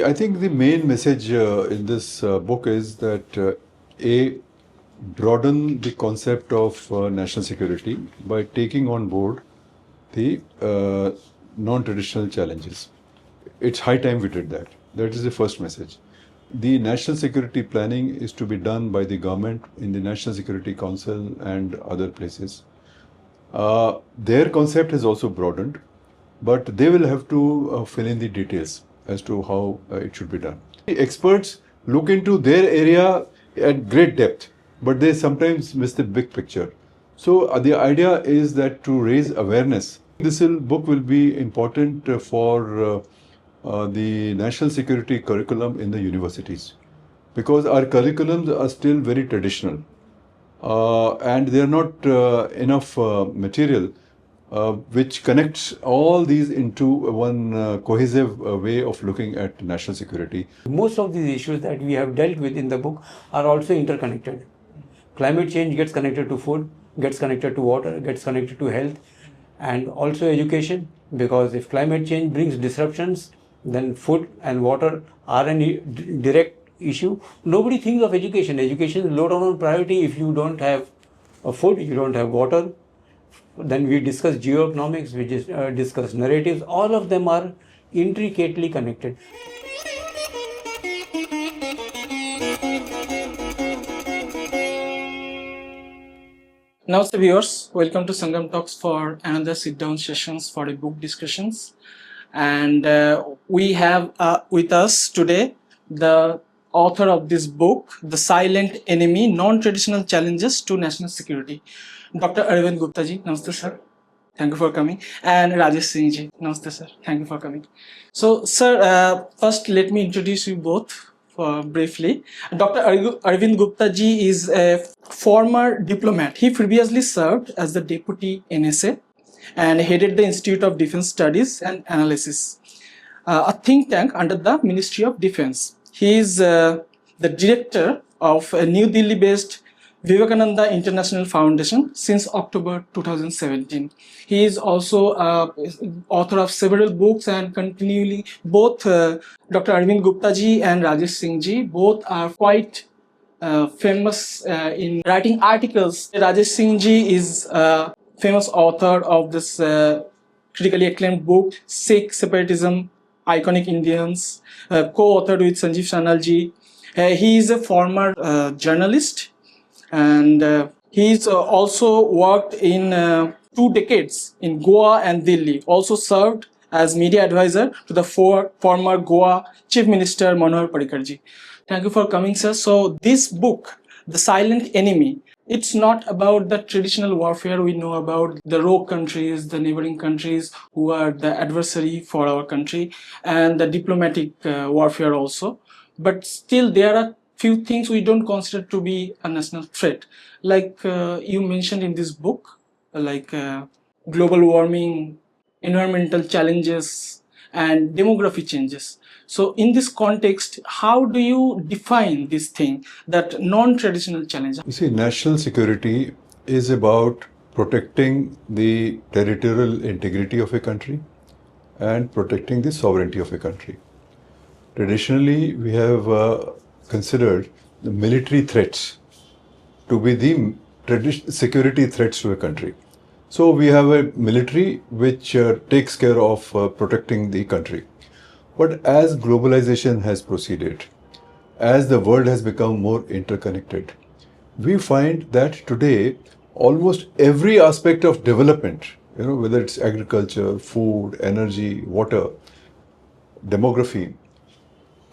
I think the main message in this book is that broaden the concept of national security by taking on board the non-traditional challenges. It's high time we did that. That is the first message. The national security planning is to be done by the government in the National Security Council and other places. Their concept has also broadened, but they will have to fill in the details as to how it should be done. The experts look into their area at great depth, but they sometimes miss the big picture. So the idea is that to raise awareness, this book will be important for the national security curriculum in the universities, because our curriculums are still very traditional and they are not enough material which connects all these into one cohesive way of looking at national security. Most of these issues that we have dealt with in the book are also interconnected. Climate change gets connected to food, gets connected to water, gets connected to health, and also education, because if climate change brings disruptions, then food and water are a direct issue. Nobody thinks of education. Education is low down on priority. If you don't have food, you don't have water. Then we discuss geoeconomics, we discuss narratives. All of them are intricately connected. Namaste viewers, welcome to Sangam Talks for another sit-down sessions for the book discussions. And we have with us today the author of this book, The Silent Enemy, Non-Traditional Challenges to National Security, Dr. Arvind Gupta ji. Namaste sir, thank you for coming. And Rajesh Singh ji. Namaste sir, thank you for coming. So sir, first let me introduce you both briefly. Dr. Arvind Gupta ji is a former diplomat. He previously served as the Deputy NSA and headed the Institute of Defense Studies and Analysis, a think tank under the Ministry of Defense. He is the director of a New Delhi-based Vivekananda International Foundation since October 2017. He is also author of several books and continually both Dr. Arvind Gupta ji and Rajesh Singh ji both are quite famous in writing articles. Rajesh Singh ji is a famous author of this critically acclaimed book, Sikh Separatism, Iconic Indians, co-authored with Sanjeev Sanal ji. He is a former journalist, and he's also worked in 2 decades in Goa and Delhi. Also served as media advisor to the former Goa Chief Minister Manohar Parrikar ji. Thank you for coming, sir. So this book, The Silent Enemy, it's not about the traditional warfare we know about, the rogue countries, the neighboring countries who are the adversary for our country, and the diplomatic warfare also. But still there are few things we don't consider to be a national threat. Like you mentioned in this book, like global warming, environmental challenges, and demography changes. So in this context, how do you define this thing, that non-traditional challenge? You see, national security is about protecting the territorial integrity of a country and protecting the sovereignty of a country. Traditionally, we have considered the military threats to be the security threats to a country. So we have a military which takes care of protecting the country. But as globalization has proceeded, as the world has become more interconnected, we find that today almost every aspect of development, whether it's agriculture, food, energy, water, demography,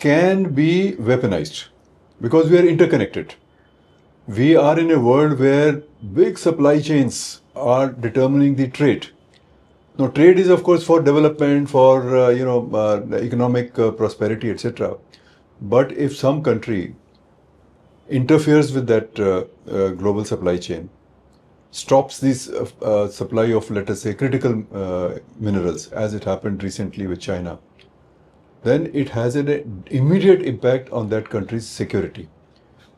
can be weaponized because we are interconnected. We are in a world where big supply chains are determining the trade. Now, trade is of course for development, for economic prosperity, etc. But if some country interferes with that global supply chain, stops this supply of, let us say, critical minerals, as it happened recently with China, then it has an immediate impact on that country's security.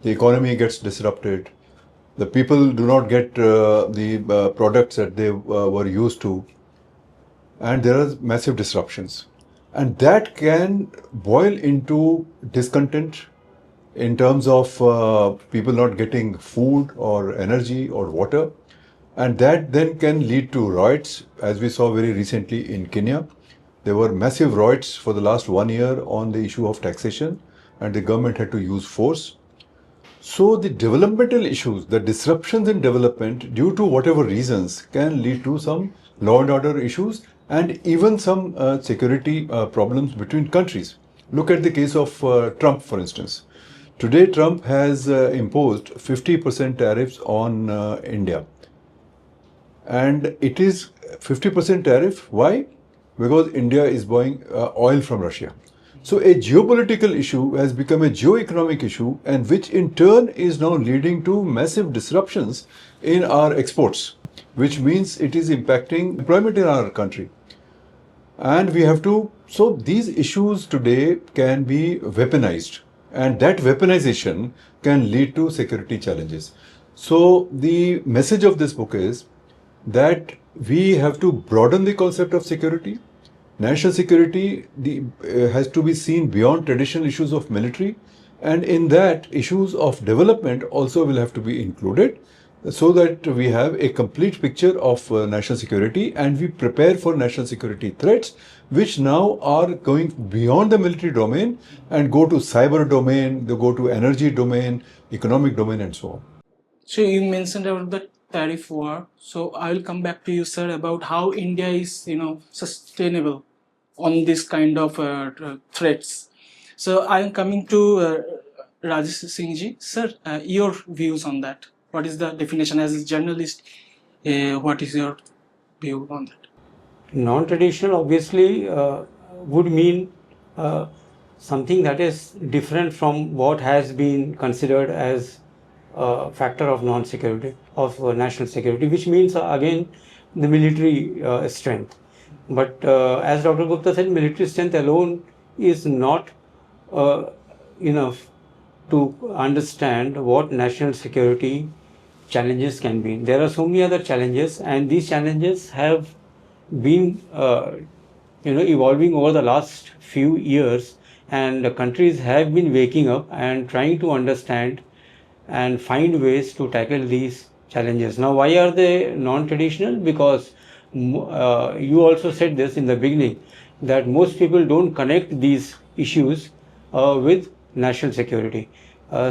The economy gets disrupted. The people do not get the products that they were used to. And there are massive disruptions. And that can boil into discontent in terms of people not getting food or energy or water. And that then can lead to riots, as we saw very recently in Kenya. There were massive riots for the last 1 year on the issue of taxation, and the government had to use force. So the developmental issues, the disruptions in development due to whatever reasons can lead to some law and order issues and even some security problems between countries. Look at the case of Trump, for instance. Today, Trump has imposed 50% tariffs on India. And it is 50% tariff. Why? Because India is buying oil from Russia. So a geopolitical issue has become a geo-economic issue, and which in turn is now leading to massive disruptions in our exports, which means it is impacting employment in our country. And we have to, so these issues today can be weaponized, and that weaponization can lead to security challenges. So the message of this book is that we have to broaden the concept of security. National security has to be seen beyond traditional issues of military, and in that issues of development also will have to be included, so that we have a complete picture of national security, and we prepare for national security threats which now are going beyond the military domain and go to cyber domain, they go to energy domain, economic domain, and so on. So you mentioned about the tariff war. So I will come back to you, sir, about how India is, sustainable on this kind of threats. So I am coming to Rajesh Singh ji. Sir, your views on that. What is the definition as a journalist? What is your view on that? Non-traditional obviously would mean something that is different from what has been considered as a factor of non-security, of national security, which means again the military strength. But as Dr. Gupta said, military strength alone is not enough to understand what national security challenges can be. There are so many other challenges, and these challenges have been evolving over the last few years, and the countries have been waking up and trying to understand and find ways to tackle these challenges. Now, why are they non-traditional? Because you also said this in the beginning, that most people don't connect these issues with national security.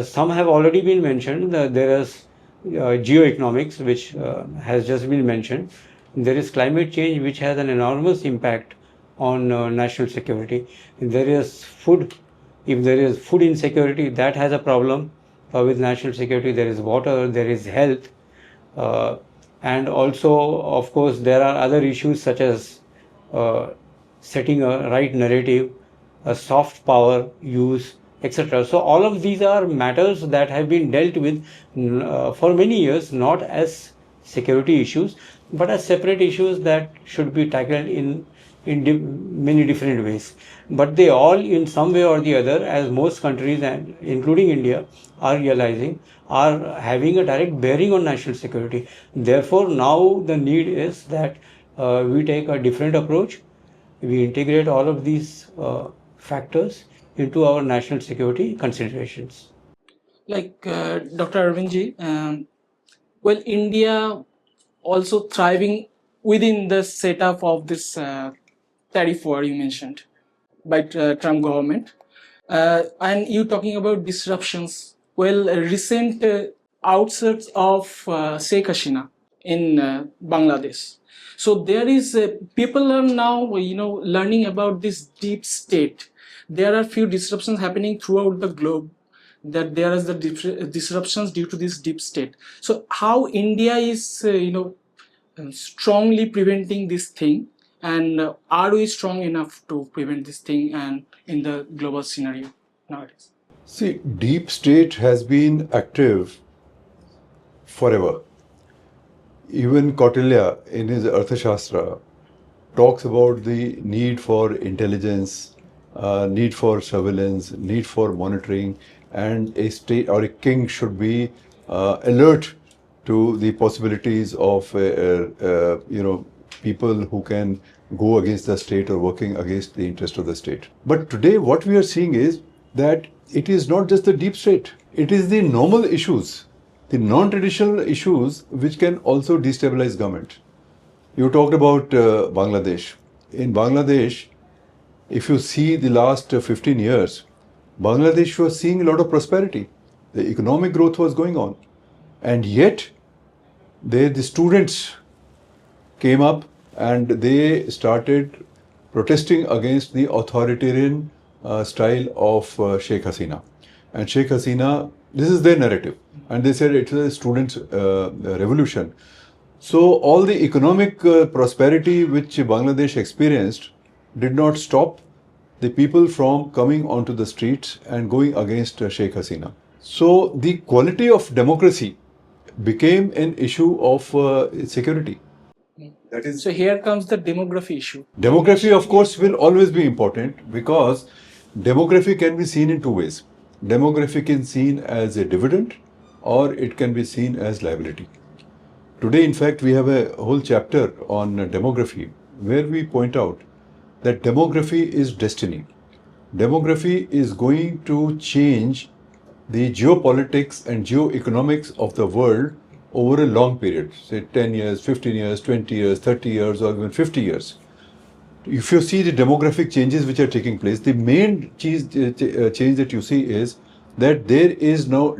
Some have already been mentioned. There is geoeconomics, which has just been mentioned. There is climate change, which has an enormous impact on national security. There is food. If there is food insecurity, that has a problem with national security. There is water, there is health, and also, of course, there are other issues such as setting a right narrative, a soft power use, etc. So all of these are matters that have been dealt with for many years, not as security issues, but as separate issues that should be tackled in many different ways. But they all, in some way or the other, as most countries, and including India, are realizing, are having a direct bearing on national security. Therefore, now the need is that we take a different approach. We integrate all of these factors into our national security considerations. Like Dr. Arvind ji, well, India also thriving within the setup of this tariff war you mentioned by Trump government. And you talking about disruptions. Well, recent outskirts of Sheikh Hasina in Bangladesh. So there is people are now learning about this deep state. There are few disruptions happening throughout the globe. That there is the disruptions due to this deep state. So how India is strongly preventing this thing, and are we strong enough to prevent this thing and in the global scenario nowadays? See, deep state has been active forever. Even Kautilya in his Arthashastra talks about the need for intelligence, need for surveillance, need for monitoring, and a state or a king should be alert to the possibilities of people who can go against the state or working against the interest of the state. But today what we are seeing is that it is not just the deep state, it is the normal issues, the non-traditional issues which can also destabilize government. You talked about Bangladesh. In Bangladesh, if you see the last 15 years, Bangladesh was seeing a lot of prosperity. The economic growth was going on. And yet, the students came up and they started protesting against the authoritarian style of Sheikh Hasina. And Sheikh Hasina, this is their narrative. And they said it was a students' revolution. So all the economic prosperity which Bangladesh experienced did not stop the people from coming onto the streets and going against Sheikh Hasina. So the quality of democracy became an issue of security. That is, So here comes the demography issue. demography, of course, will always be important because demography can be seen in two ways. Demography can be seen as a dividend or it can be seen as liability. Today, in fact, we have a whole chapter on demography where we point out that demography is destiny. Demography is going to change the geopolitics and geoeconomics of the world over a long period, say 10 years, 15 years, 20 years, 30 years, or even 50 years. If you see the demographic changes which are taking place, the main change that you see is that there is now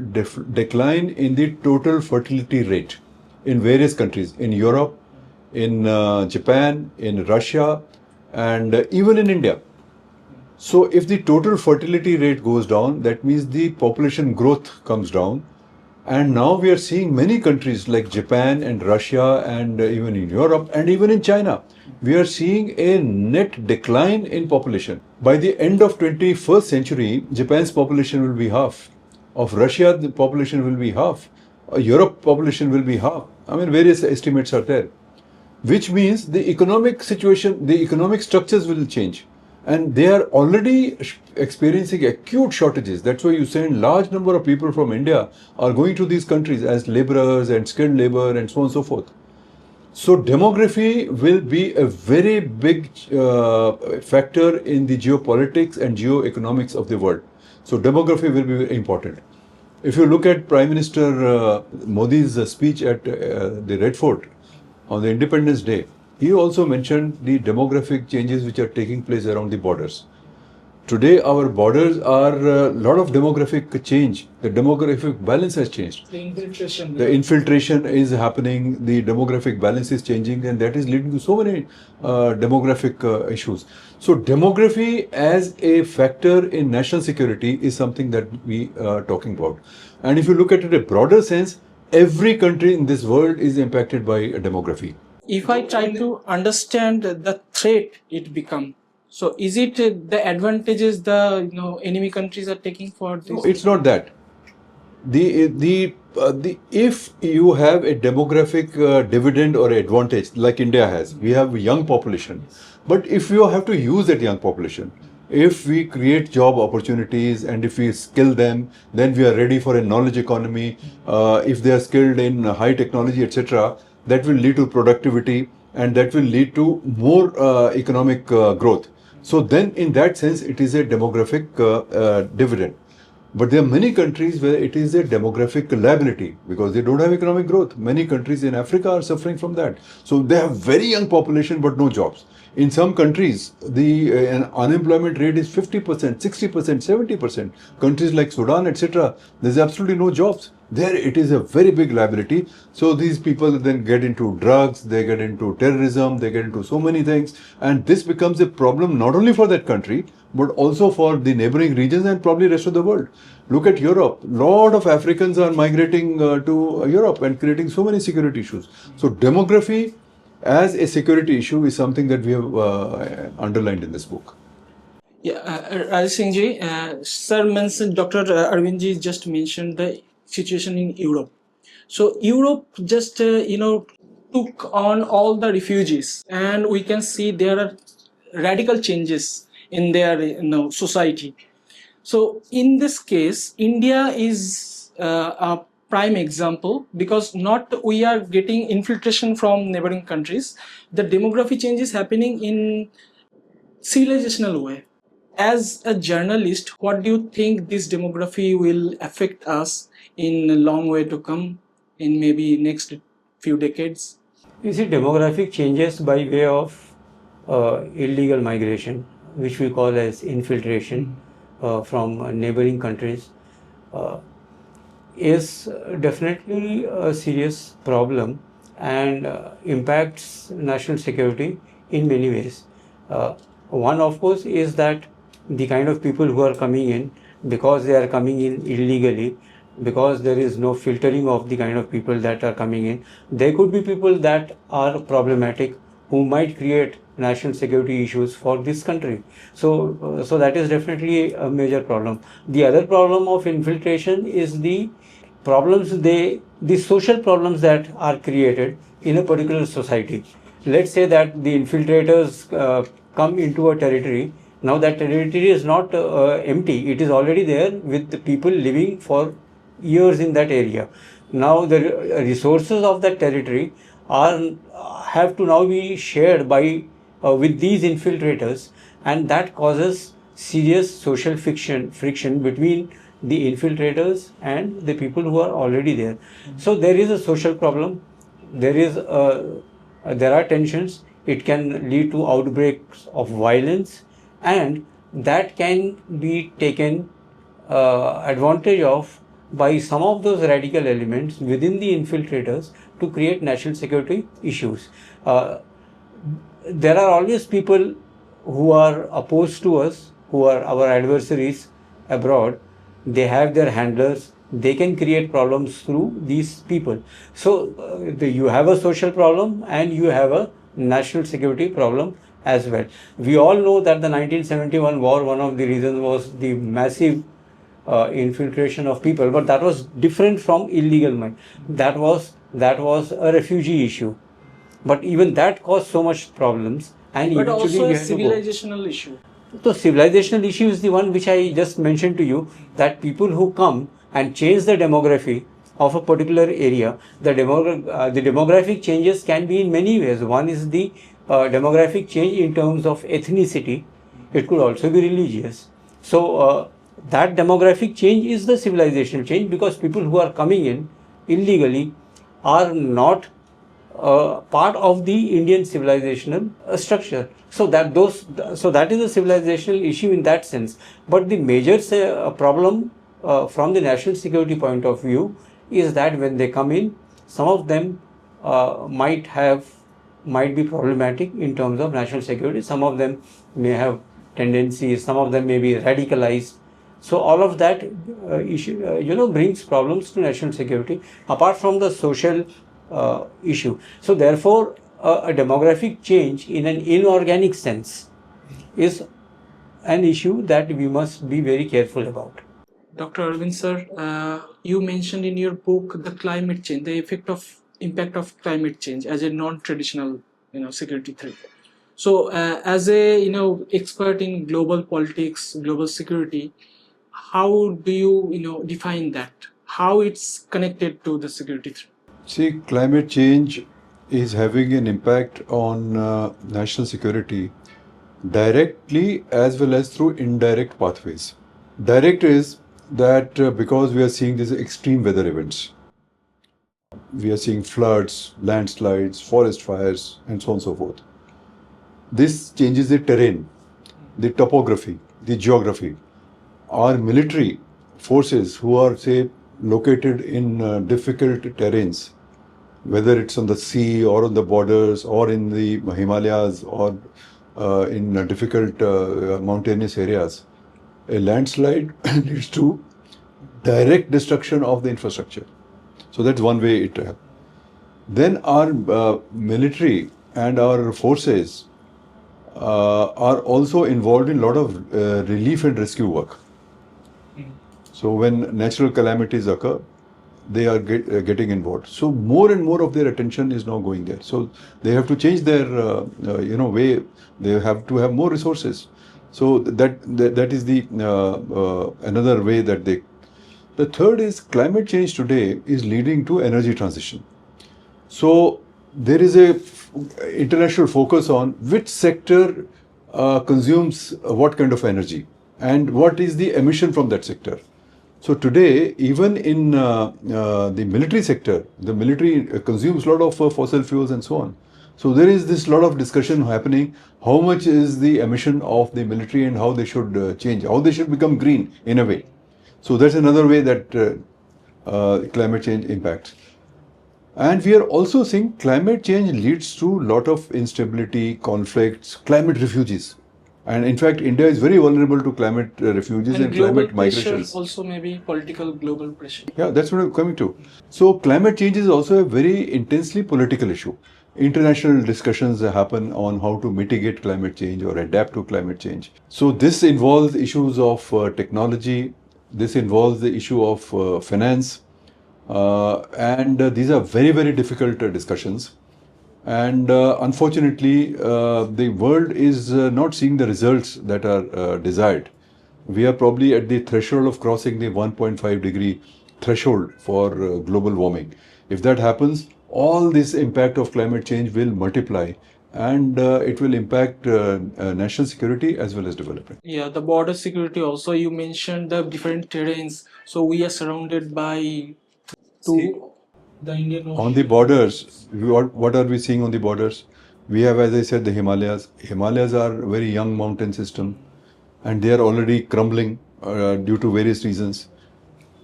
decline in the total fertility rate in various countries, in Europe, in Japan, in Russia, and even in India. So if the total fertility rate goes down, that means the population growth comes down. And now we are seeing many countries like Japan and Russia and even in Europe and even in China, we are seeing a net decline in population. By the end of 21st century, Japan's population will be half. Of Russia, the population will be half. Europe population will be half. I mean, various estimates are there. Which means the economic situation, the economic structures will change. And they are already experiencing acute shortages. That's why you send large number of people from India are going to these countries as laborers and skilled labor and so on and so forth. So demography will be a very big factor in the geopolitics and geoeconomics of the world. So demography will be very important. If you look at Prime Minister Modi's speech at the Red Fort on the Independence Day, he also mentioned the demographic changes which are taking place around the borders. Today, our borders are a lot of demographic change. The demographic balance has changed. The infiltration. The infiltration is happening, the demographic balance is changing, and that is leading to so many demographic issues. So, demography as a factor in national security is something that we are talking about. And if you look at it in a broader sense, every country in this world is impacted by demography. If I try to understand the threat it become, so is it the advantages the enemy countries are taking for this? No, it's not that. If you have a demographic dividend or advantage like India has, we have a young population. But if you have to use that young population, if we create job opportunities and if we skill them, then we are ready for a knowledge economy. If they are skilled in high technology, etc., that will lead to productivity and that will lead to more economic growth. So then in that sense, it is a demographic dividend. But there are many countries where it is a demographic liability because they don't have economic growth. Many countries in Africa are suffering from that. So they have very young population but no jobs. In some countries, the unemployment rate is 50%, 60%, 70%. Countries like Sudan, etc., there's absolutely no jobs. There it is a very big liability. So these people then get into drugs, they get into terrorism, they get into so many things. And this becomes a problem not only for that country, but also for the neighboring regions and probably rest of the world. Look at Europe. A lot of Africans are migrating to Europe and creating so many security issues. So demography as a security issue is something that we have underlined in this book. Yeah, Rajesh Singh ji, sir mentioned, Dr. Arvind ji just mentioned the situation in Europe. So Europe just took on all the refugees, and we can see there are radical changes in their society. So in this case, India is a prime example, because not we are getting infiltration from neighboring countries. The demography change is happening in civilizational way. As a journalist, what do you think this demography will affect us in a long way to come, in maybe next few decades? You see, demographic changes by way of illegal migration, which we call as infiltration from neighboring countries, is definitely a serious problem and impacts national security in many ways. One, of course, is that the kind of people who are coming in, because they are coming in illegally, because there is no filtering of the kind of people that are coming in, there could be people that are problematic who might create national security issues for this country. So that is definitely a major problem. The other problem of infiltration is the social problems that are created in a particular society. Let's say that the infiltrators come into a territory. Now that territory is not empty, it is already there with the people living for years in that area. Now the resources of that territory have to now be shared by with these infiltrators, and that causes serious social friction between the infiltrators and the people who are already there. So there is a social problem, there are tensions, it can lead to outbreaks of violence, and that can be taken advantage of by some of those radical elements within the infiltrators to create national security issues. There are always people who are opposed to us, who are our adversaries abroad. They have their handlers, they can create problems through these people. So you have a social problem and you have a national security problem as well. We all know that the 1971 war, one of the reasons was the massive infiltration of people, but that was different from illegal mining. That was a refugee issue, but even that caused so much problems, and But eventually also a we had to go. civilizational issue. So civilizational issue is the one which I just mentioned to you, that people who come and change the demography of a particular area, the demographic changes can be in many ways. One is the demographic change in terms of ethnicity. It could also be religious. So that demographic change is the civilizational change, because people who are coming in illegally are not part of the Indian civilizational structure. So that is a civilizational issue in that sense. But the major problem from the national security point of view is that when they come in, some of them might be problematic in terms of national security. Some of them may have tendencies, some of them may be radicalized. So all of that issue, brings problems to national security apart from the social issue. So therefore, a demographic change in an inorganic sense is an issue that we must be very careful about. Dr. Arvind sir, you mentioned in your book the climate change, the impact of climate change as a non-traditional, security threat. So, as a expert in global politics, global security, how do you define that? How it's connected to the security threat? See, climate change is having an impact on national security directly as well as through indirect pathways. Direct is that because we are seeing these extreme weather events, we are seeing floods, landslides, forest fires, and so on and so forth. This changes the terrain, the topography, the geography. Our military forces who are, say, located in difficult terrains, whether it's on the sea or on the borders or in the Himalayas or in difficult mountainous areas, a landslide leads to direct destruction of the infrastructure. So that's one way it happens. Then our military and our forces are also involved in a lot of relief and rescue work. So when natural calamities occur, they are getting involved. So more and more of their attention is now going there. So they have to change their way. They have to have more resources. So that is the another way that they The third is climate change today is leading to energy transition. So there is a international focus on which sector consumes what kind of energy and what is the emission from that sector. So today, even in the military sector, the military consumes a lot of fossil fuels and so on. So there is this lot of discussion happening, how much is the emission of the military and how they should change, how they should become green in a way. So that's another way that climate change impacts. And we are also seeing climate change leads to a lot of instability, conflicts, climate refugees. And in fact, India is very vulnerable to climate refugees and climate migrations. Also maybe political global pressure. Yeah, that's what I'm coming to. So climate change is also a very intensely political issue. International discussions happen on how to mitigate climate change or adapt to climate change. So this involves issues of technology, this involves the issue of finance, and these are very, very difficult discussions. And unfortunately, the world is not seeing the results that are desired. We are probably at the threshold of crossing the 1.5 degree threshold for global warming. If that happens, all this impact of climate change will multiply, and it will impact national security as well as development. Yeah, the border security also, you mentioned the different terrains. So we are surrounded by the Indian Ocean. On the borders, what are we seeing on the borders? We have, as I said, the Himalayas. Himalayas are a very young mountain system, and they are already crumbling due to various reasons.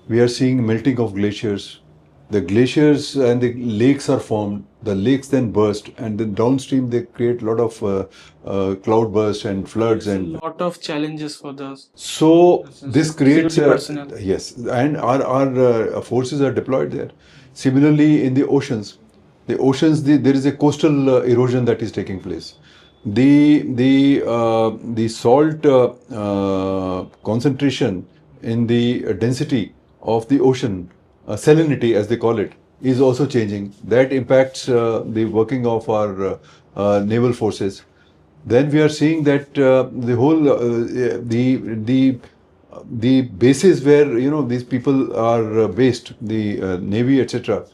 We are seeing melting of glaciers. The glaciers and the lakes are formed. The lakes then burst, and then downstream they create a lot of cloud bursts and floods. And a lot of challenges for those. So this creates personnel. yes, and our forces are deployed there. Similarly, in the oceans, there is a coastal erosion that is taking place. The salt concentration in the density of the ocean, salinity as they call it, is also changing. That impacts the working of our naval forces. Then we are seeing that the whole the bases where these people are based, the navy, etc.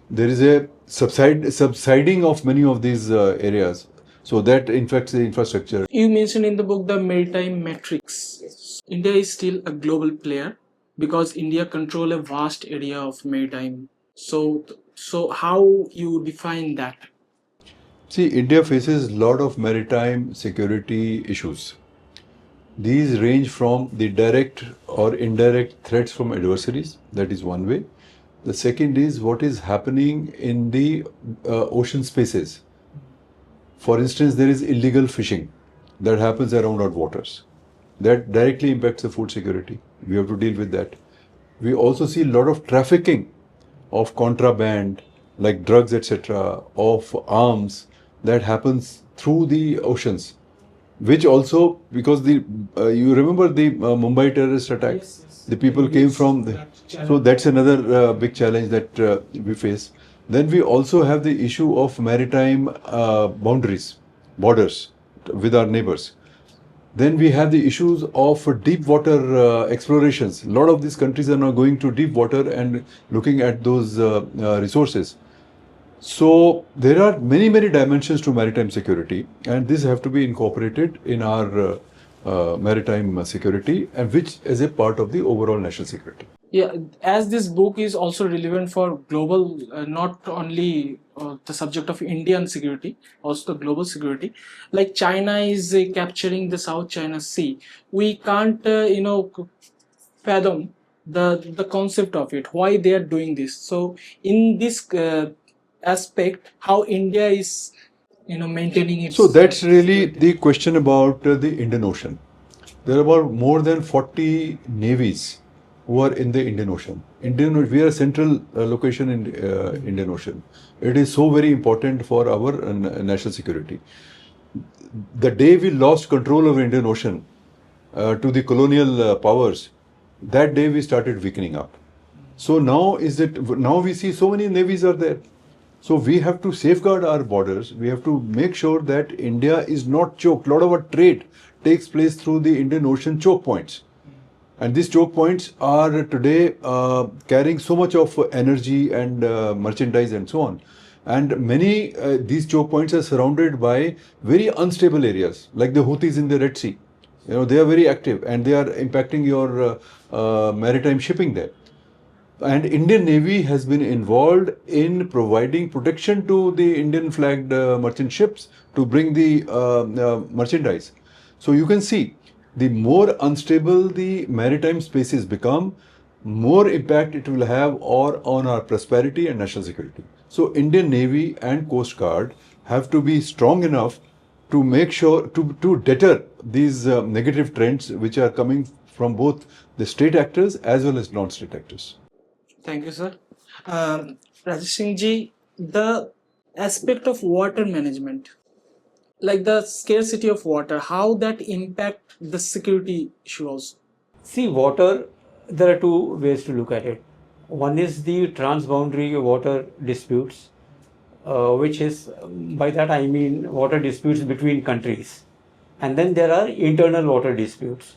There is a subsiding of many of these areas. So that infects the infrastructure. You mentioned in the book the maritime matrix. India is still a global player because India control a vast area of maritime. So how you define that? See, India faces a lot of maritime security issues. These range from the direct or indirect threats from adversaries, that is one way. The second is what is happening in the ocean spaces. For instance, there is illegal fishing that happens around our waters. That directly impacts the food security. We have to deal with that. We also see a lot of trafficking of contraband, like drugs, etc., of arms that happens through the oceans. Which also, because you remember the Mumbai terrorist attack? Yes. The people came from, so that's another big challenge that we face. Then we also have the issue of maritime borders with our neighbors. Then we have the issues of deep water explorations. A lot of these countries are now going to deep water and looking at those resources. So there are many, many dimensions to maritime security, and these have to be incorporated in our maritime security, and which is a part of the overall national security. Yeah, as this book is also relevant for global, not only the subject of Indian security, also the global security. Like China is capturing the South China Sea. We can't, fathom the concept of it, why they are doing this. So in this aspect, how India is maintaining its. So that's really the question about the Indian Ocean. There are about more than 40 navies who are in the Indian Ocean. We are a central location in Indian Ocean. It is so very important for our national security. The day we lost control of Indian Ocean to the colonial powers, that day we started weakening up. So now we see so many navies are there. So we have to safeguard our borders. We have to make sure that India is not choked. A lot of our trade takes place through the Indian Ocean choke points. And these choke points are today carrying so much of energy and merchandise and so on. And many these choke points are surrounded by very unstable areas, like the Houthis in the Red Sea. You know, they are very active and they are impacting your maritime shipping there. And Indian Navy has been involved in providing protection to the Indian flagged merchant ships to bring the merchandise. So you can see, the more unstable the maritime spaces become, more impact it will have on our prosperity and national security. So Indian Navy and Coast Guard have to be strong enough to make sure to deter these negative trends which are coming from both the state actors as well as non-state actors. Thank you, sir. Rajesh Singh ji, the aspect of water management, like the scarcity of water, how that impact the security issues? See, water, there are two ways to look at it. One is the transboundary water disputes, which is, by that I mean water disputes between countries. And then there are internal water disputes.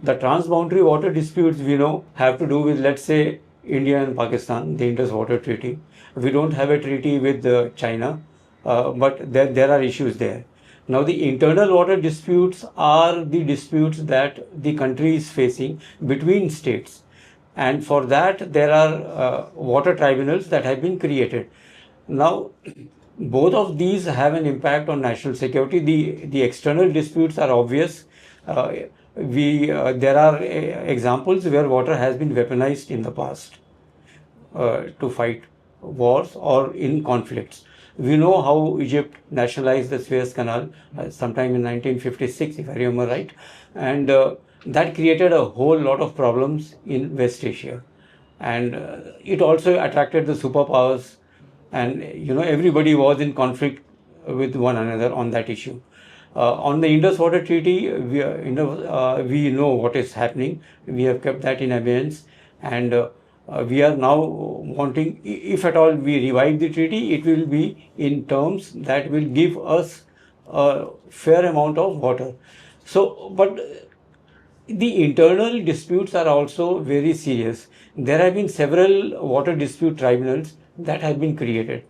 The transboundary water disputes, we know, have to do with, let's say, India and Pakistan, the Indus Water Treaty. We don't have a treaty with China, but there are issues there. Now, the internal water disputes are the disputes that the country is facing between states. And for that, there are water tribunals that have been created. Now, both of these have an impact on national security. The external disputes are obvious. There are examples where water has been weaponized in the past to fight wars or in conflicts. We know how Egypt nationalized the Suez Canal sometime in 1956, if I remember right, and that created a whole lot of problems in West Asia, and it also attracted the superpowers, and everybody was in conflict with one another on that issue. On the Indus Water Treaty, we know what is happening. We have kept that in abeyance, and we are now wanting, if at all we revive the treaty, it will be in terms that will give us a fair amount of water. So, but the internal disputes are also very serious. There have been several water dispute tribunals that have been created.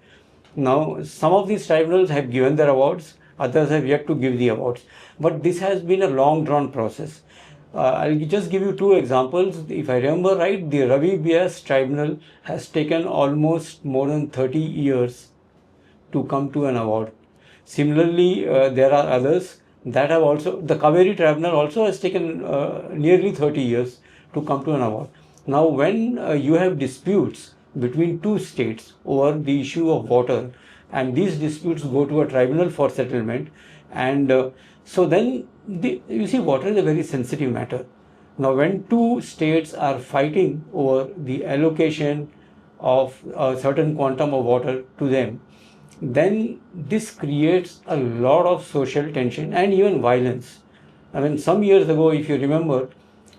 Now, some of these tribunals have given their awards, others have yet to give the awards. But this has been a long drawn process. I'll just give you two examples. If I remember right, the Ravi Bias tribunal has taken almost more than 30 years to come to an award. Similarly, there are others that have also, the Kaveri tribunal also has taken nearly 30 years to come to an award. Now, when you have disputes between two states over the issue of water, and these disputes go to a tribunal for settlement, and so then you see, water is a very sensitive matter. Now, when two states are fighting over the allocation of a certain quantum of water to them, then this creates a lot of social tension and even violence. I mean, some years ago, if you remember,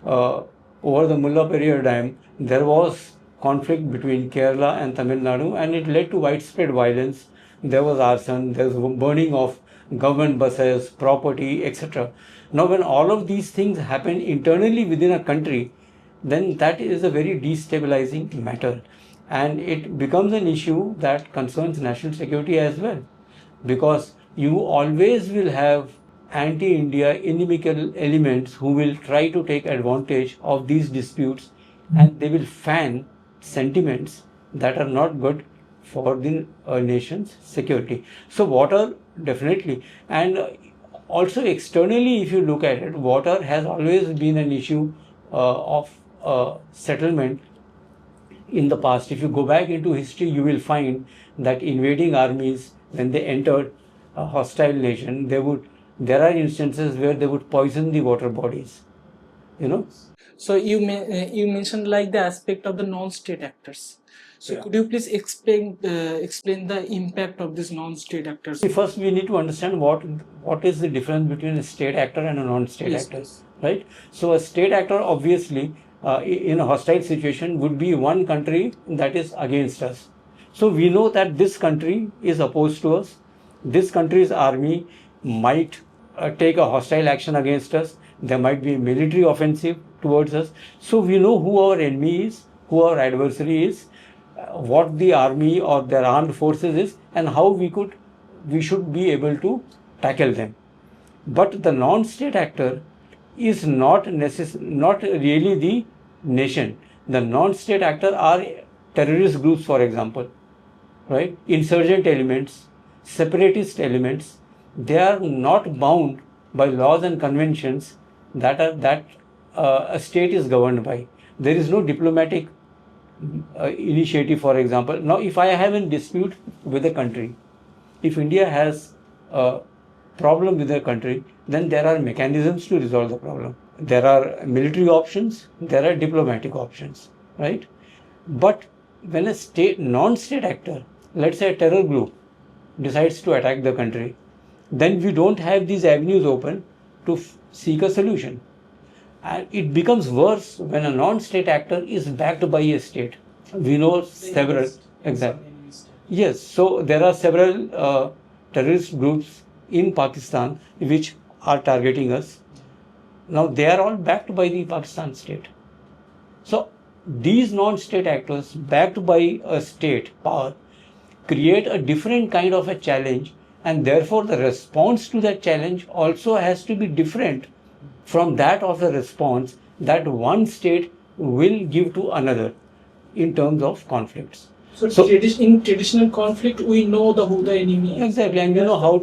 over the Mullaperiyar Dam, there was conflict between Kerala and Tamil Nadu, and it led to widespread violence. There was arson, there was burning of government buses, property, etc. Now, when all of these things happen internally within a country, then that is a very destabilizing matter, and it becomes an issue that concerns national security as well, because you always will have anti-India inimical elements who will try to take advantage of these disputes, and they will fan sentiments that are not good for the nation's security. So water, definitely, and also externally, if you look at it, water has always been an issue of settlement in the past. If you go back into history, you will find that invading armies, when they entered a hostile nation, there are instances where they would poison the water bodies, So you mentioned like the aspect of the non-state actors. So could you please explain the impact of these non-state actors? First, we need to understand what is the difference between a state actor and a non-state actor, right? So a state actor, obviously, in a hostile situation would be one country that is against us. So we know that this country is opposed to us. This country's army might take a hostile action against us. There might be a military offensive towards us. So we know who our enemy is, who our adversary is, what the army or their armed forces is, and how we should be able to tackle them. But the non-state actor is not really the nation. The non-state actor are terrorist groups, for example, right? Insurgent elements, separatist elements. They are not bound by laws and conventions that a state is governed by. There is no diplomatic initiative, for example. Now, if I have a dispute with a country, if India has a problem with a country, then there are mechanisms to resolve the problem. There are military options, there are diplomatic options, right? But when a non-state actor, let's say a terror group, decides to attack the country, then we don't have these avenues open to seek a solution. And it becomes worse when a non-state actor is backed by a state. We know several, exactly. Yes, so there are several terrorist groups in Pakistan which are targeting us. Now they are all backed by the Pakistan state. So these non-state actors backed by a state power create a different kind of a challenge, and therefore the response to that challenge also has to be different from that of the response that one state will give to another in terms of conflicts. So in traditional conflict, we know who the enemy is. Exactly, and we know how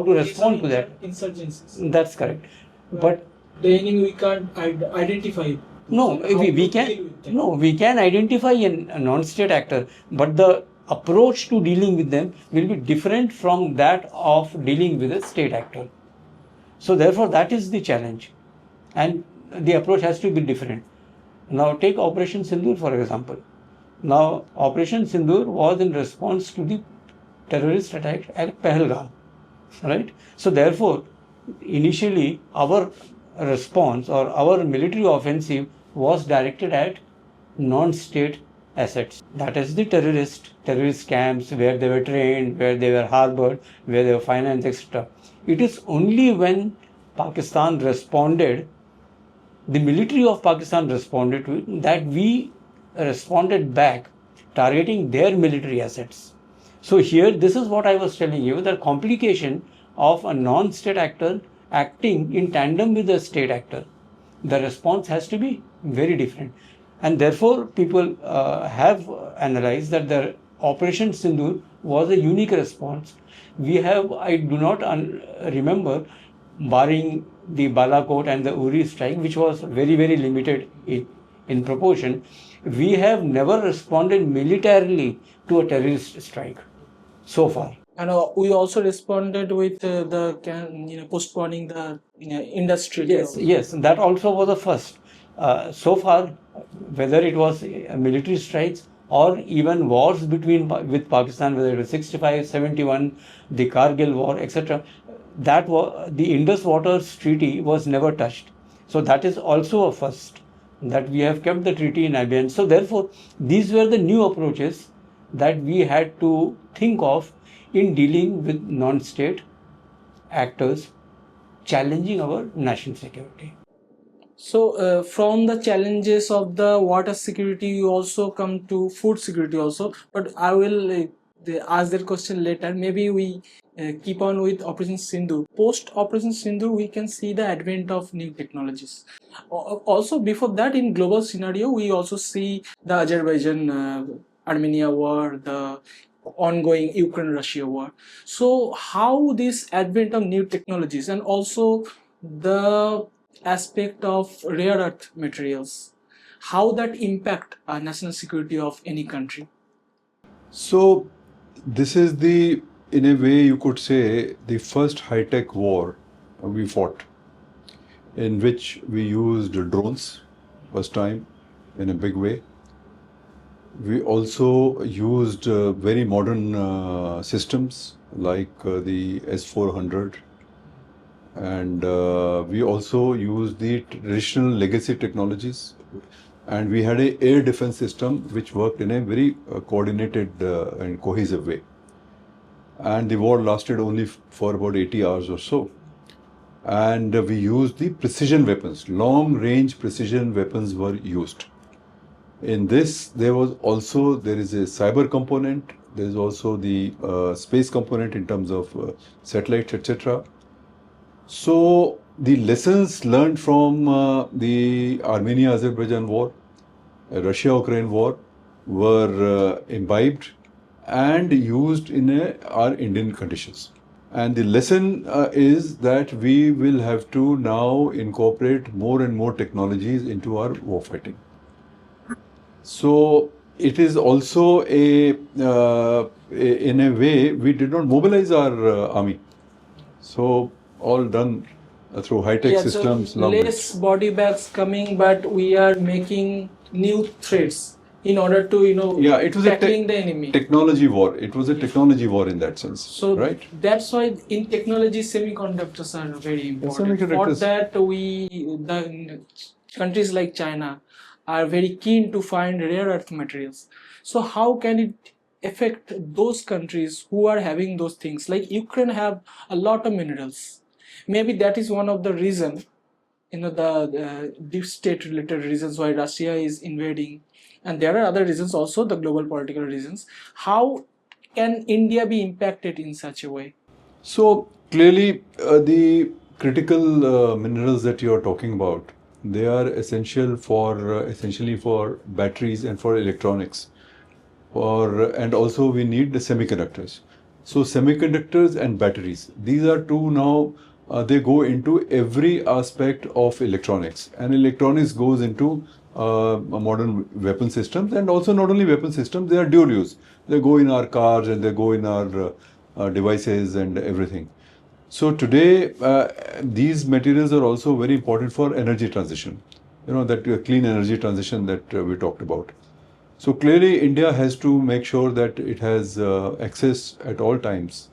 to respond to that. Insurgencies. That's correct. But the enemy we can't identify. No, we can identify a non-state actor, but the approach to dealing with them will be different from that of dealing with a state actor. So therefore, that is the challenge, and the approach has to be different. Now take Operation Sindoor, for example. Now Operation Sindoor was in response to the terrorist attack at Pahalgam, right? So therefore, initially our response or our military offensive was directed at non-state assets. That is the terrorist camps where they were trained, where they were harbored, where they were financed, etc. It is only when Pakistan responded, the military of Pakistan responded to it, that we responded back, targeting their military assets. So here, this is what I was telling you, the complication of a non-state actor acting in tandem with a state actor. The response has to be very different. And therefore, people have analyzed that the Operation Sindoor was a unique response. I do not remember, barring the Balakot and the Uri strike, which was very, very limited in proportion, we have never responded militarily to a terrorist strike so far. And we also responded with postponing the industry. Yes, that also was a first. So far, whether it was military strikes or even wars with Pakistan, whether it was 65, 71, the Kargil war, etc., the Indus Waters Treaty was never touched. So that is also a first, that we have kept the treaty in abeyance. So therefore, these were the new approaches that we had to think of in dealing with non-state actors challenging our national security. So from the challenges of the water security, you also come to food security also. But I will ask that question later. Maybe we keep on with Operation Sindoor. Post Operation Sindoor, we can see the advent of new technologies. Also, before that, in global scenario, we also see the Azerbaijan-Armenia war, the ongoing Ukraine-Russia war. So how this advent of new technologies and also the aspect of rare earth materials, how that impact national security of any country? So this is in a way you could say, the first high-tech war we fought, in which we used drones first time in a big way. We also used very modern systems like the S-400, and we also used the traditional legacy technologies, and we had an air defense system which worked in a very coordinated and cohesive way. And the war lasted only for about 80 hours or so. and we used the precision weapons. Long range precision weapons were used. In this, there is a cyber component, there is also the space component in terms of satellites, etc. So the lessons learned from the Armenia-Azerbaijan war, Russia-Ukraine war were imbibed and used in our Indian conditions. And the lesson is that we will have to now incorporate more and more technologies into our warfighting. So it is also in a way, we did not mobilize our army. So all done through high-tech systems. So less body bags coming, but we are making new threats in order to, it was tackling the enemy. Technology war. It was a technology war in that sense. So right? That's why in technology, semiconductors are very important. For that, the countries like China are very keen to find rare earth materials. So how can it affect those countries who are having those things? Like Ukraine have a lot of minerals. Maybe that is one of the reason, the deep state related reasons why Russia is invading. And there are other reasons also, the global political reasons. How can India be impacted in such a way? So clearly the critical minerals that you are talking about, they are essentially for batteries and for electronics. And also we need the semiconductors. So semiconductors and batteries, these are two now, they go into every aspect of electronics. And electronics goes into modern weapon systems, and also not only weapon systems, they are dual use. They go in our cars and they go in our devices and everything. So today, these materials are also very important for energy transition. That clean energy transition that we talked about. So clearly, India has to make sure that it has access at all times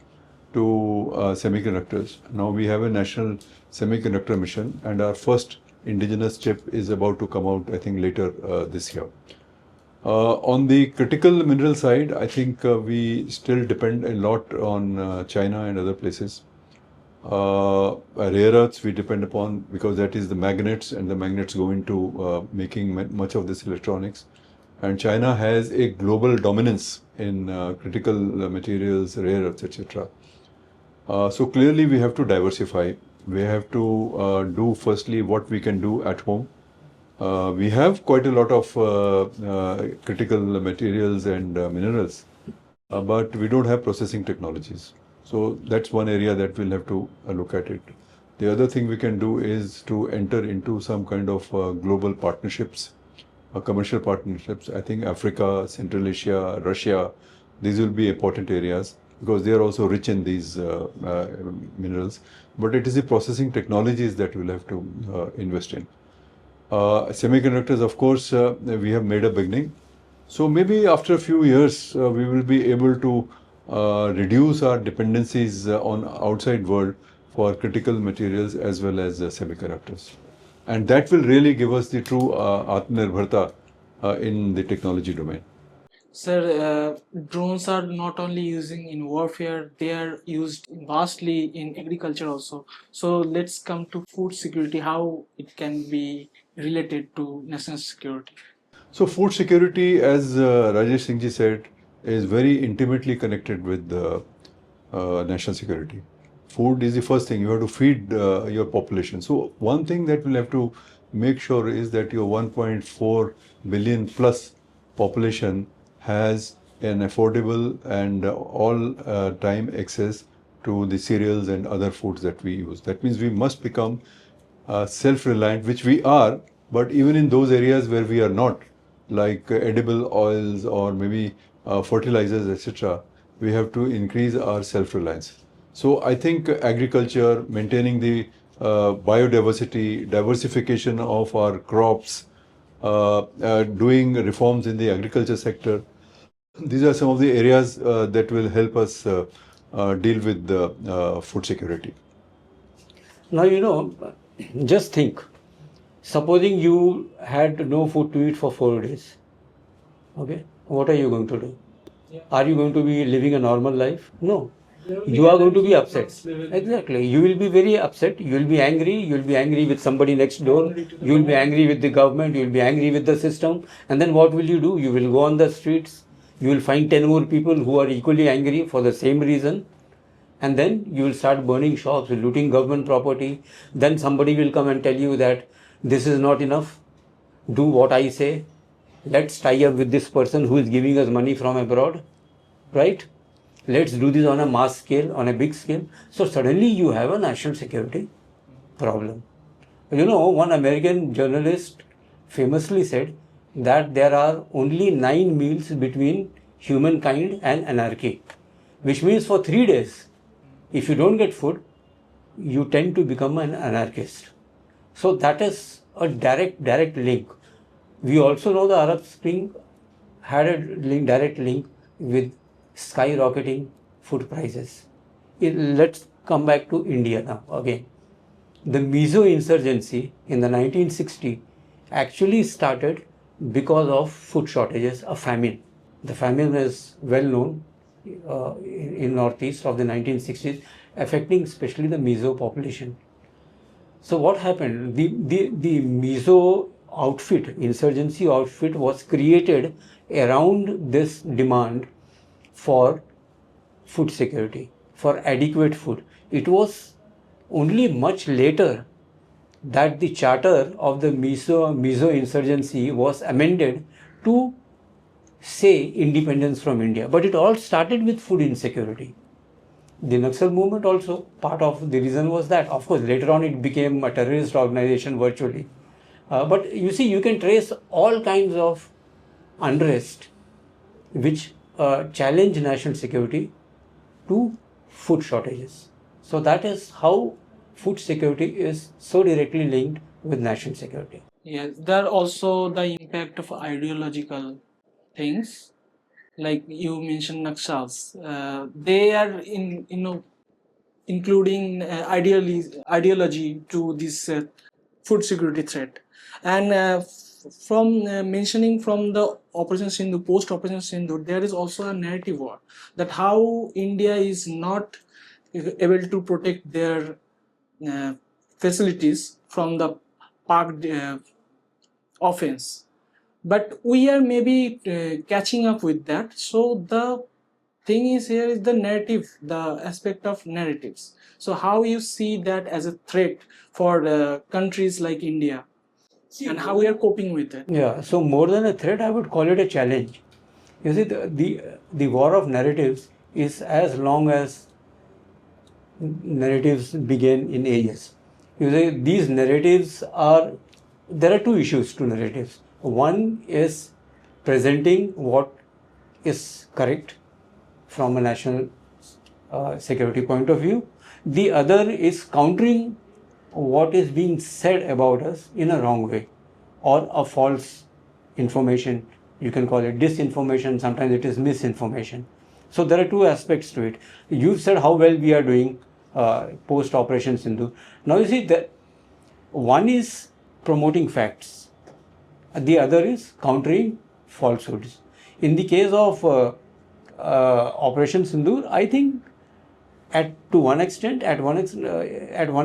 to semiconductors. Now we have a national semiconductor mission, and our first indigenous chip is about to come out, I think, later this year. On the critical mineral side, I think we still depend a lot on China and other places. Rare earths we depend upon because that is the magnets, and the magnets go into making much of this electronics. And China has a global dominance in critical materials, rare earths, etc. So clearly we have to diversify. We have to do firstly what we can do at home. We have quite a lot of critical materials and minerals, but we don't have processing technologies. So that's one area that we'll have to look at it. The other thing we can do is to enter into some kind of global partnerships, commercial partnerships. I think Africa, Central Asia, Russia, these will be important areas because they are also rich in these minerals. But it is the processing technologies that we'll have to invest in. Semiconductors, of course, we have made a beginning. So maybe after a few years, we will be able to reduce our dependencies on outside world for critical materials as well as semiconductors. And that will really give us the true Atmanirbharta in the technology domain. Sir, drones are not only using in warfare, they are used vastly in agriculture also. So let's come to food security, how it can be related to national security. So food security, as Rajesh Singh ji said, is very intimately connected with national security. Food is the first thing. You have to feed your population. So one thing that we'll have to make sure is that your 1.4 billion plus population has an affordable and all time access to the cereals and other foods that we use. That means we must become self-reliant, which we are, but even in those areas where we are not, like edible oils or maybe fertilizers, etc., we have to increase our self-reliance. So I think agriculture, maintaining the biodiversity, diversification of our crops, doing reforms in the agriculture sector, these are some of the areas that will help us deal with the food security. Now, just think, supposing you had no food to eat for 4 days, okay, what are you going to do? Are you going to be living a normal life? No. you are going to be upset. Exactly. You will be very upset. You will be angry. You will be angry with somebody next door. You will be angry with the government. You will be angry with the system. And then what will you do? You will go on the streets. You will find 10 more people who are equally angry for the same reason. And then you will start burning shops, looting government property. Then somebody will come and tell you that this is not enough. Do what I say. Let's tie up with this person who is giving us money from abroad. Right? Let's do this on a mass scale, on a big scale. So suddenly you have a national security problem. You know, one American journalist famously said that there are only 9 meals between humankind and anarchy, which means for 3 days, if you don't get food, you tend to become an anarchist. So that is a direct link. We also know the Arab Spring had a direct link with skyrocketing food prices. Let's come back to India now again. The Mizo insurgency in the 1960s actually started because of food shortages, a famine. The famine is well known in northeast of the 1960s, affecting especially the Mizo population. So what happened? The Mizo outfit, insurgency outfit, was created around this demand for food security, for adequate food. It was only much later that the charter of the Mizo insurgency was amended to say independence from India. But it all started with food insecurity. The Naxal movement also, part of the reason was that. Of course, later on it became a terrorist organization virtually. But you see, you can trace all kinds of unrest which challenge national security to food shortages. So that is how food security is so directly linked with national security. Yes, there are also the impact of ideological things, like you mentioned Nakshals. They are including ideology to this food security threat. And from mentioning from the Operation Sindoor, post Operation Sindoor, there is also a narrative war that how India is not able to protect their facilities from the parked offense. But we are maybe catching up with that. So the thing is here is the narrative, the aspect of narratives. So how you see that as a threat for countries like India, and how we are coping with it? Yeah, so more than a threat, I would call it a challenge. You see, the war of narratives is as long as narratives began in ages. You see, these narratives are, there are two issues to narratives. One is presenting what is correct from a national security point of view. The other is countering what is being said about us in a wrong way, or a false information. You can call it disinformation, sometimes it is misinformation. So there are two aspects to it. You've said how well we are doing post Operation Sindoor. Now you see that one is promoting facts, the other is countering falsehoods. In the case of Operation Sindoor, I think at one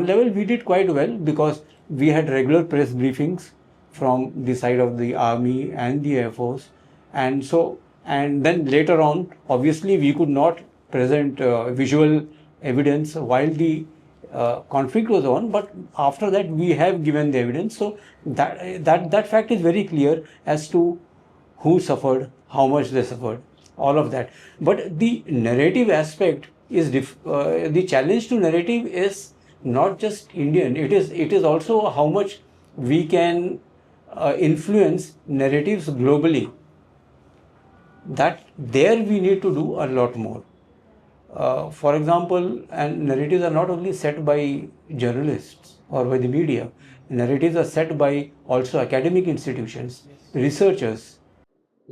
level we did quite well, because we had regular press briefings from the side of the army and the air force, and then later on, obviously we could not present visual evidence while the conflict was on, but after that we have given the evidence. So that fact is very clear as to who suffered, how much they suffered, all of that. But the narrative aspect is the challenge to narrative is not just Indian. It is also how much we can influence narratives globally. That there we need to do a lot more. For example, and narratives are not only set by journalists or by the media. Narratives are set by also academic institutions, researchers.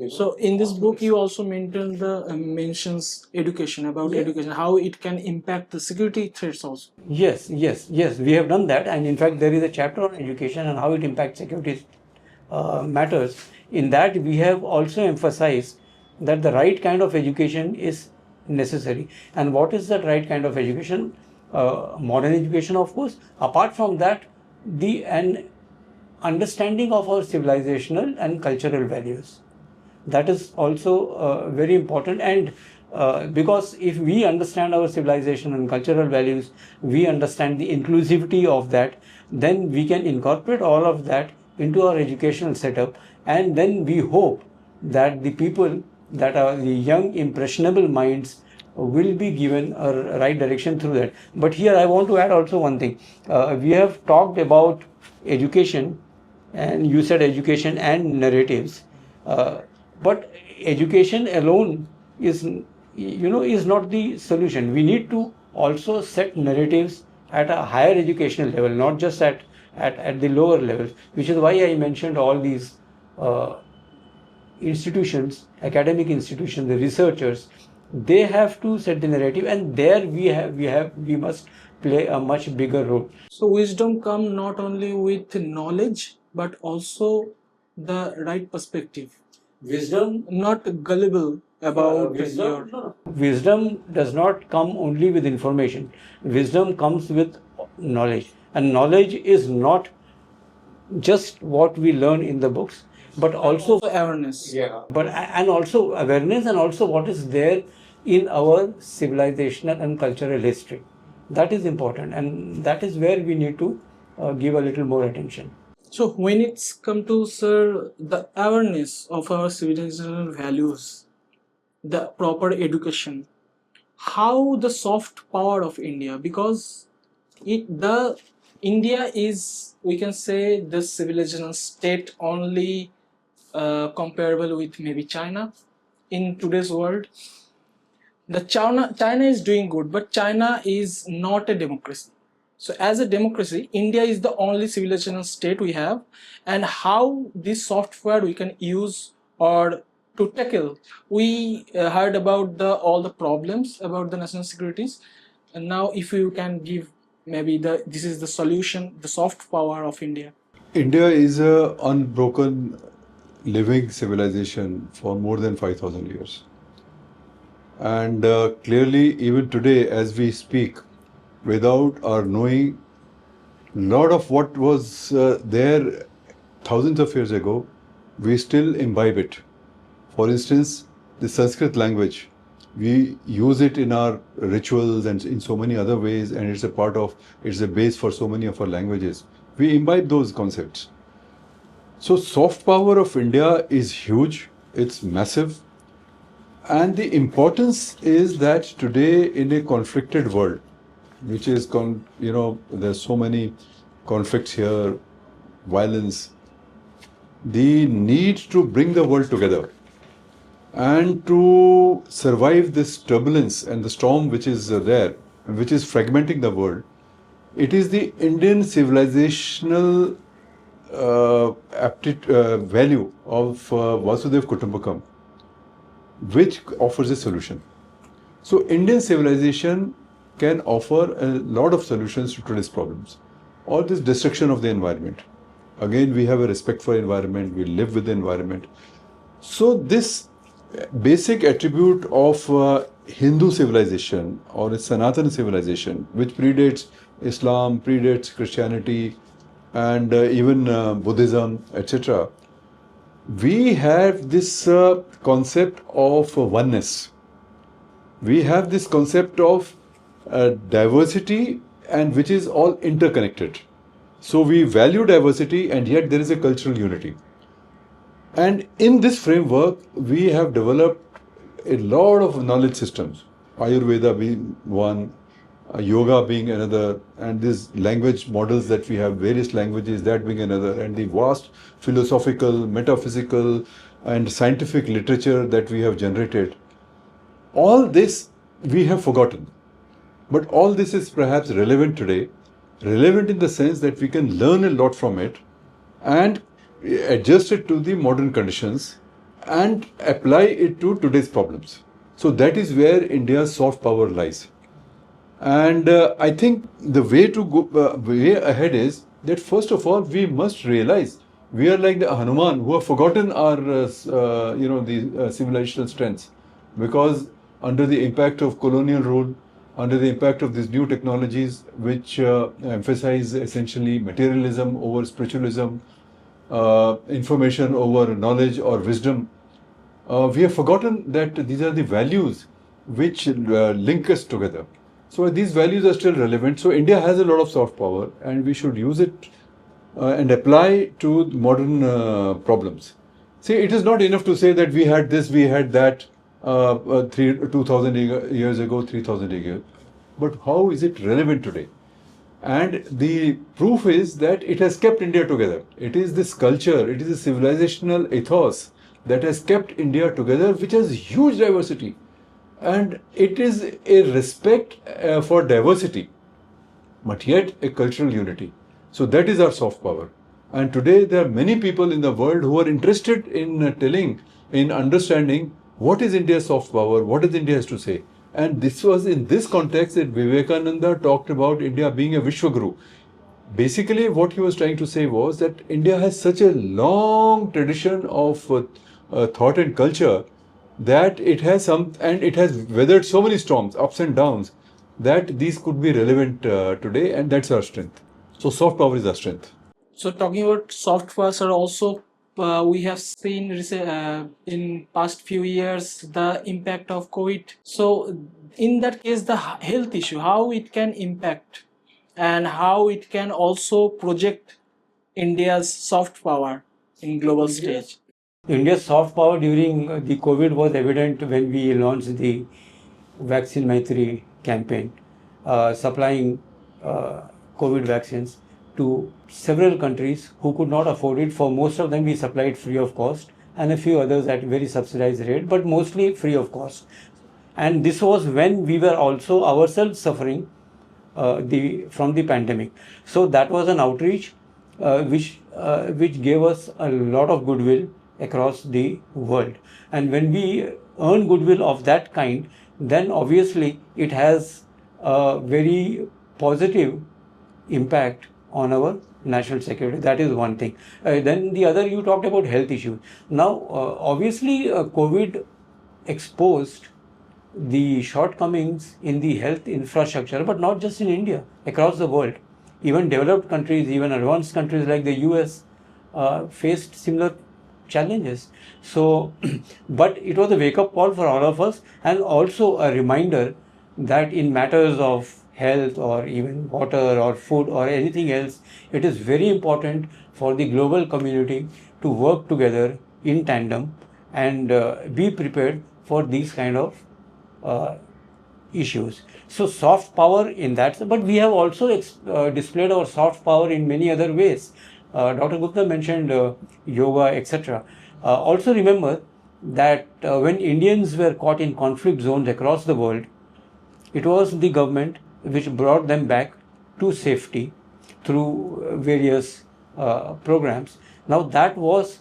So in this book, you also mentions education, about education, how it can impact the security threats also. Yes, we have done that, and in fact there is a chapter on education and how it impacts security matters. In that we have also emphasized that the right kind of education is necessary. And what is that right kind of education? Modern education, of course. Apart from that, an understanding of our civilizational and cultural values. That is also very important. And because if we understand our civilization and cultural values, we understand the inclusivity of that, then we can incorporate all of that into our educational setup, and then we hope that the people, that are the young impressionable minds, will be given a right direction through that. But here I want to add also one thing. We have talked about education, and you said education and narratives, but education alone is not the solution. We need to also set narratives at a higher educational level, not just at the lower levels, which is why I mentioned all these institutions, academic institutions, the researchers. They have to set the narrative, and there we must play a much bigger role. So wisdom comes not only with knowledge but also the right perspective. Wisdom, Not gullible about your. wisdom does not come only with information. Wisdom comes with knowledge, and knowledge is not just what we learn in the books, but also Awareness. and also awareness, and also what is there in our civilizational and cultural history. That is important, and that is where we need to give a little more attention. So when it's come to, sir, the awareness of our civilizational values, the proper education, how the soft power of India, because India is, we can say, the civilizational state only comparable with maybe China in today's world. China is doing good, but China is not a democracy. So as a democracy, India is the only civilizational state we have, and how this software we can use or to tackle. We heard about all the problems about the national securities, and now if you can give maybe this is the solution, the soft power of India. India is a unbroken living civilization for more than 5,000 years. And clearly, even today, as we speak, without our knowing a lot of what was there thousands of years ago, we still imbibe it. For instance, the Sanskrit language, we use it in our rituals and in so many other ways, and it's a base for so many of our languages. We imbibe those concepts. So soft power of India is huge, it's massive. And the importance is that today in a conflicted world, which is, there's so many conflicts here, violence, the need to bring the world together and to survive this turbulence and the storm which is there, which is fragmenting the world. It is the Indian civilizational value of Vasudhaiva Kutumbakam which offers a solution. So Indian civilization can offer a lot of solutions to today's problems. All this destruction of the environment. Again, we have a respect for environment, we live with the environment. So this basic attribute of Hindu civilization or a Sanatana civilization, which predates Islam, predates Christianity, and even Buddhism, etc. We have this concept of oneness. We have this concept of diversity, and which is all interconnected. So we value diversity, and yet there is a cultural unity. And in this framework, we have developed a lot of knowledge systems. Ayurveda being one, yoga being another, and these language models that we have, various languages, that being another, and the vast philosophical, metaphysical, and scientific literature that we have generated. All this we have forgotten. But all this is perhaps relevant today, relevant in the sense that we can learn a lot from it and adjust it to the modern conditions and apply it to today's problems. So that is where India's soft power lies. And I think the way to go way ahead is that first of all we must realize we are like the Hanuman who have forgotten our civilizational strengths, because under the impact of colonial rule, under the impact of these new technologies which emphasize essentially materialism over spiritualism, information over knowledge or wisdom, we have forgotten that these are the values which link us together. So these values are still relevant. So India has a lot of soft power and we should use it and apply to modern problems. See, it is not enough to say that we had this, we had that 2,000 years ago, 3,000 years. But how is it relevant today? And the proof is that it has kept India together. It is this culture, it is a civilizational ethos that has kept India together, which has huge diversity. And it is a respect for diversity, but yet a cultural unity. So that is our soft power. And today there are many people in the world who are interested in in understanding what is India's soft power, what does India has to say. And this was in this context that Vivekananda talked about India being a Vishwaguru. Basically, what he was trying to say was that India has such a long tradition of thought and culture that it has it has weathered so many storms, ups and downs, that these could be relevant today, and that's our strength. So soft power is our strength. So talking about soft power, sir, also we have seen in past few years the impact of COVID. So in that case, the health issue, how it can impact and how it can also project India's soft power in global stage. India's soft power during the COVID was evident when we launched the vaccine Maitri campaign, supplying COVID vaccines to several countries who could not afford it. For most of them, we supplied free of cost, and a few others at very subsidized rate, but mostly free of cost. And this was when we were also ourselves suffering from the pandemic. So that was an outreach which gave us a lot of goodwill across the world. And when we earn goodwill of that kind, then obviously it has a very positive impact on our national security. That is one thing. Then the other, you talked about health issues. Now, obviously, COVID exposed the shortcomings in the health infrastructure, but not just in India, across the world. Even developed countries, even advanced countries like the US faced similar challenges. So, but it was a wake-up call for all of us, and also a reminder that in matters of health or even water or food or anything else, it is very important for the global community to work together in tandem and be prepared for these kind of issues. So soft power in that, but we have also displayed our soft power in many other ways. Dr. Gupta mentioned yoga, etc. Also remember that when Indians were caught in conflict zones across the world, it was the government which brought them back to safety through various programs. Now it was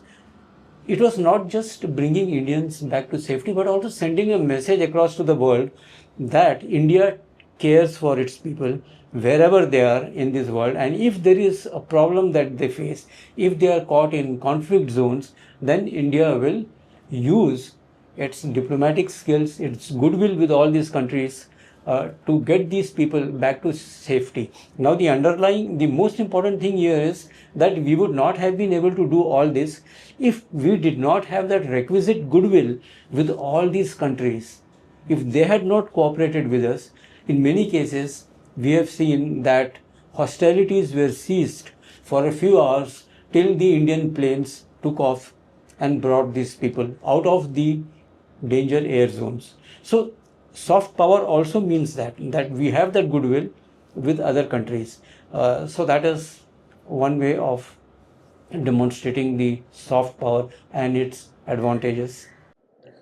not just bringing Indians back to safety, but also sending a message across to the world that India cares for its people wherever they are in this world. And if there is a problem that they face, if they are caught in conflict zones, then India will use its diplomatic skills, its goodwill with all these countries to get these people back to safety. Now the most important thing here is that we would not have been able to do all this if we did not have that requisite goodwill with all these countries. If they had not cooperated with us, in many cases we have seen that hostilities were ceased for a few hours till the Indian planes took off and brought these people out of the danger air zones. So soft power also means that we have that goodwill with other countries. So that is one way of demonstrating the soft power and its advantages.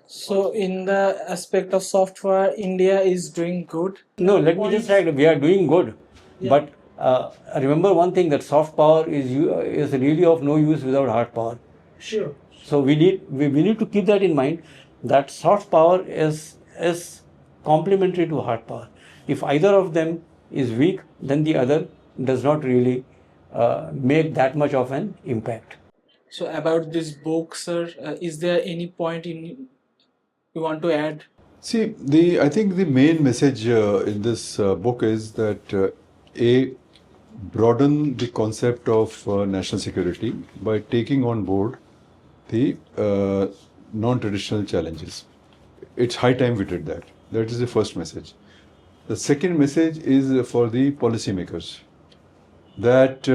So in the aspect of soft power, India is doing good. No, let me just say we are doing good. Yeah. But remember one thing, that soft power is really of no use without hard power. Sure. So we need to keep that in mind, that soft power is complementary to hard power. If either of them is weak, then the other does not really make that much of an impact. So about this book, sir, is there any point you want to add? See, I think the main message in this book is that broaden the concept of national security by taking on board the non-traditional challenges. It's high time we did that. That is the first message. The second message is for the policymakers, that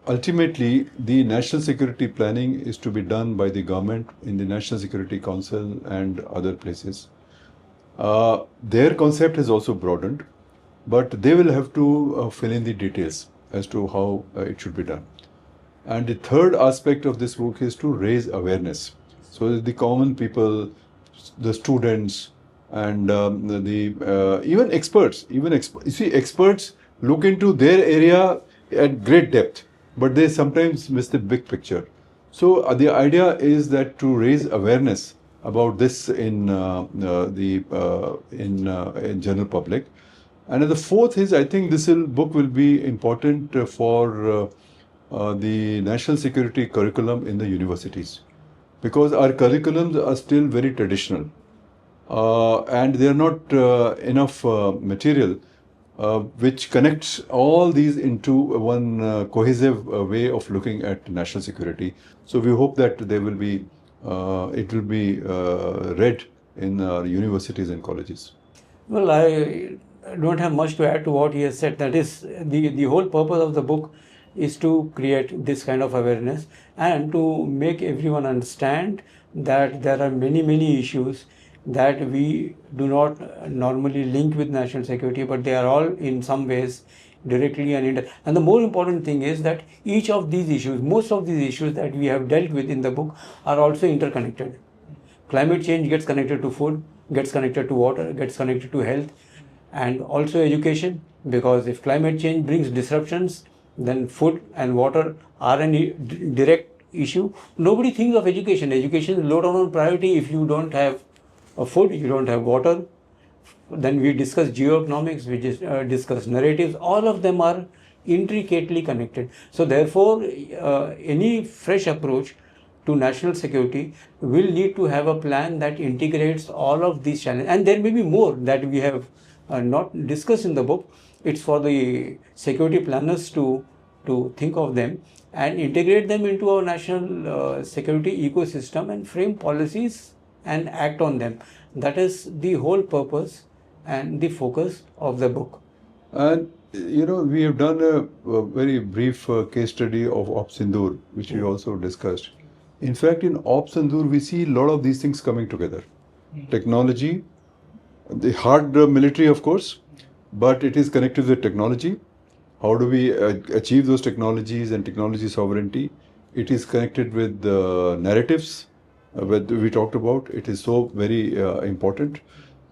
ultimately the national security planning is to be done by the government in the National Security Council and other places. Their concept has also broadened, but they will have to fill in the details as to how it should be done. And the third aspect of this book is to raise awareness. So that the common people, the students, and even experts, you see, experts look into their area at great depth, but they sometimes miss the big picture. So the idea is that to raise awareness about this in general public. And the fourth is, I think this book will be important for the national security curriculum in the universities, because our curriculums are still very traditional and they are not enough material which connects all these into one cohesive way of looking at national security. So we hope that it will be read in universities and colleges. Well, I don't have much to add to what he has said. That is, the whole purpose of the book is to create this kind of awareness and to make everyone understand that there are many issues that we do not normally link with national security, but they are all in some ways directly and the more important thing is that each of these issues, most of these issues that we have dealt with in the book are also interconnected. Climate change gets connected to food, gets connected to water, gets connected to health, and also education, because if climate change brings disruptions, then food and water are a direct issue. Nobody thinks of education. Education is low down on priority. If you don't have food, you don't have water. Then we discuss geoeconomics, we just discuss narratives. All of them are intricately connected. So therefore, any fresh approach to national security will need to have a plan that integrates all of these challenges. And there may be more that we have not discussed in the book. It's for the security planners to think of them and integrate them into our national security ecosystem and frame policies and act on them. That is the whole purpose and the focus of the book. And we have done a very brief case study of Op Sindoor, which we also discussed. In fact, in Op Sindoor, we see a lot of these things coming together. Technology, the hard military, of course, but it is connected with technology. How do we achieve those technologies and technology sovereignty? It is connected with narratives that we talked about. It is so very important.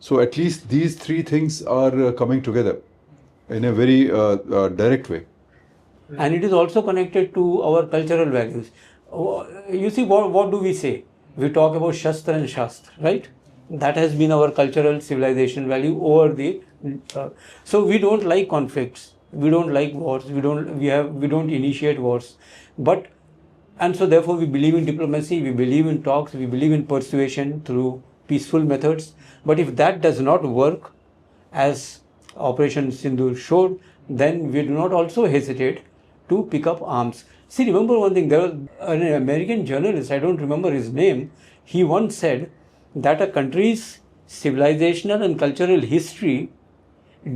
So at least these three things are coming together in a very direct way. And it is also connected to our cultural values. You see, what do we say? We talk about Shastra and Shastra, right? That has been our cultural civilization value over the. So we don't like conflicts. We don't like wars. We don't initiate wars. And so therefore we believe in diplomacy. We believe in talks. We believe in persuasion through peaceful methods. But if that does not work, as Operation Sindoor showed, then we do not also hesitate to pick up arms. See, remember one thing, there was an American journalist, I don't remember his name, he once said that a country's civilizational and cultural history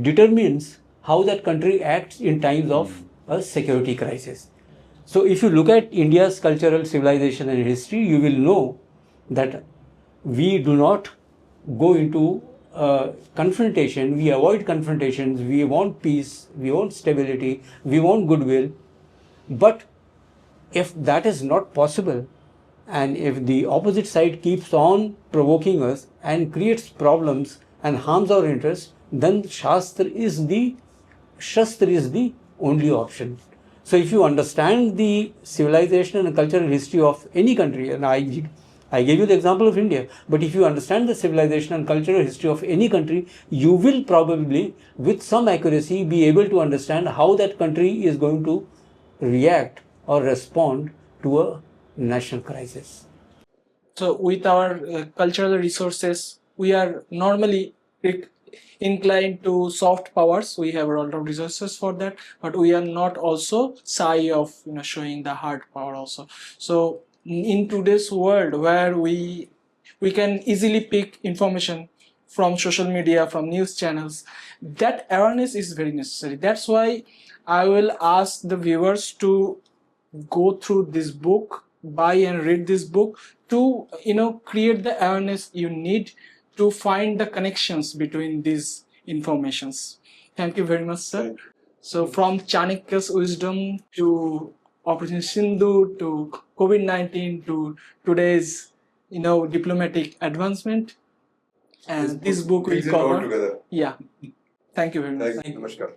determines how that country acts in times of a security crisis. So if you look at India's cultural civilization and history, you will know that we do not go into confrontation, we avoid confrontations, we want peace, we want stability, we want goodwill. But if that is not possible, and if the opposite side keeps on provoking us and creates problems and harms our interests, then Shastra is the only option. So if you understand the civilization and cultural history of any country, and I gave you the example of India, but if you understand the civilization and cultural history of any country, you will probably, with some accuracy, be able to understand how that country is going to react or respond to a national crisis. So with our cultural resources, we are normally inclined to soft powers. We have a lot of resources for that, but we are not also shy of showing the hard power also. So in today's world where we can easily pick information from social media, from news channels, that awareness is very necessary. That's why I will ask the viewers to go through this book, buy and read this book, to create the awareness you need to find the connections between these informations. Thank you very much, sir. So from Chanakya's wisdom to Operation Sindoor to COVID-19 to today's diplomatic advancement, and this book will cover. Together. Yeah. Thank you very much. Namaskar.